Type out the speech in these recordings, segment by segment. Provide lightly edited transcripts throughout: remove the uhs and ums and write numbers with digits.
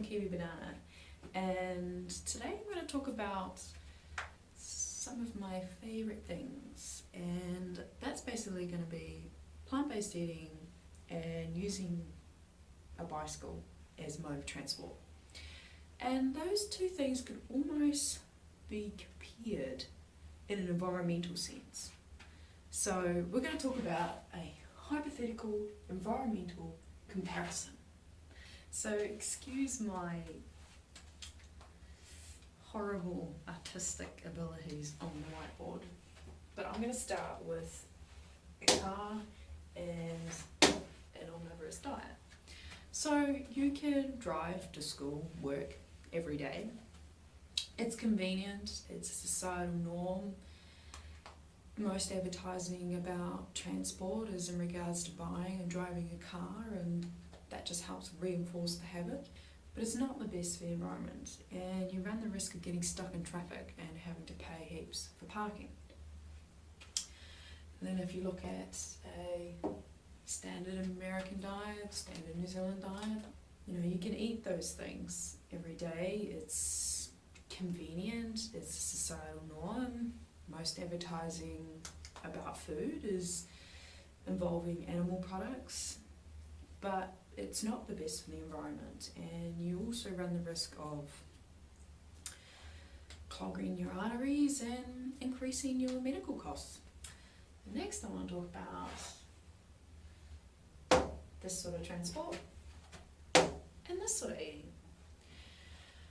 from Kiwibanana, and today I'm going to talk about some of my favourite things, and that's basically going to be plant-based eating and using a bicycle as mode of transport. And those two things could almost be compared in an environmental sense. So we're going to talk about a hypothetical environmental comparison. So excuse my horrible artistic abilities on the whiteboard, but I'm going to start with a car and an omnivorous diet. So you can drive to school, work every day. It's convenient, it's a societal norm. Most advertising about transport is in regards to buying and driving a car, and that just helps reinforce the habit. But it's not the best for the environment, and you run the risk of getting stuck in traffic and having to pay heaps for parking. And then if you look at a standard American diet, standard New Zealand diet, you can eat those things every day. It's convenient, it's a societal norm. Most advertising about food is involving animal products, but it's not the best for the environment, and you also run the risk of clogging your arteries and increasing your medical costs. Next I want to talk about this sort of transport and this sort of eating.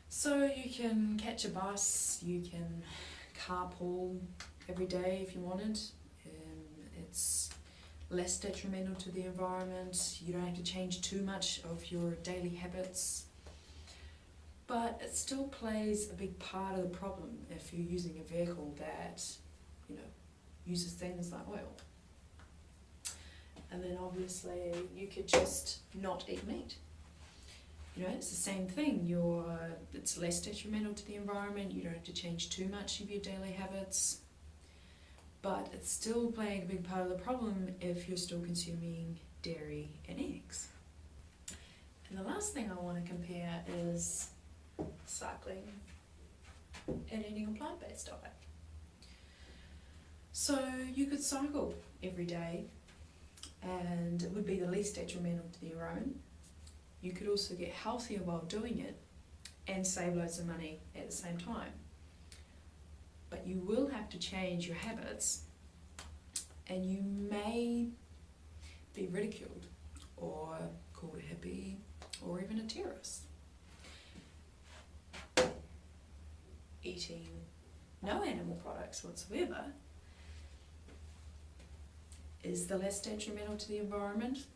So you can catch a bus, you can carpool every day if you wanted. It's less detrimental to the environment. You don't have to change too much of your daily habits, but it still plays a big part of the problem if you're using a vehicle that uses things like oil. And then obviously you could just not eat meat. It's the same thing. It's less detrimental to the environment. You don't have to change too much of your daily habits, but it's still playing a big part of the problem if you're still consuming dairy and eggs. And the last thing I want to compare is cycling and eating a plant-based diet. So you could cycle every day, and it would be the least detrimental to the environment. You could also get healthier while doing it and save loads of money at the same time. But you will have to change your habits, and you may be ridiculed or called a hippie or even a terrorist. Eating no animal products whatsoever is the less detrimental to the environment.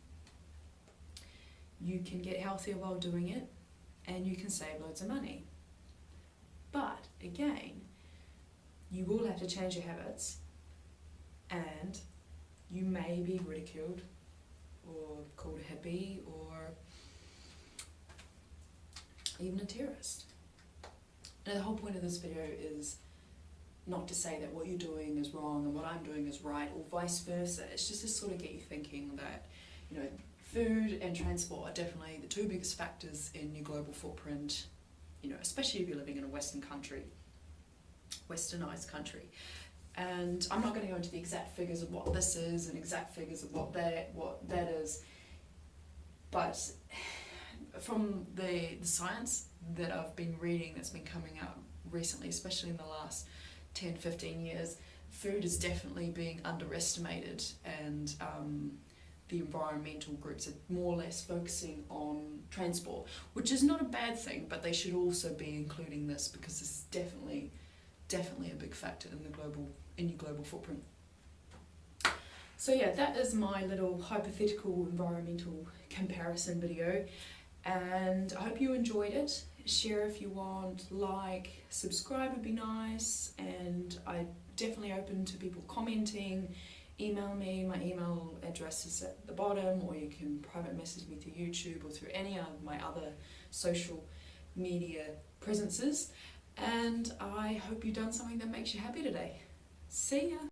You can get healthier while doing it, and you can save loads of money. But again, you will have to change your habits, and you may be ridiculed or called a hippie or even a terrorist. Now, the whole point of this video is not to say that what you're doing is wrong and what I'm doing is right, or vice versa. It's just to sort of get you thinking that food and transport are definitely the two biggest factors in your global footprint, especially if you're living in a westernized country. And I'm not going to go into the exact figures of what this is and exact figures of what that is, but from the science that I've been reading that's been coming out recently, especially in the last 10-15 years, food is definitely being underestimated, and the environmental groups are more or less focusing on transport, which is not a bad thing, but they should also be including this because this is definitely a big factor in your global footprint. So yeah, that is my little hypothetical environmental comparison video, and I hope you enjoyed it. Share if you want, like, subscribe would be nice, and I'm definitely open to people commenting. Email me, my email address is at the bottom, or you can private message me through YouTube or through any of my other social media presences. And I hope you've done something that makes you happy today. See ya!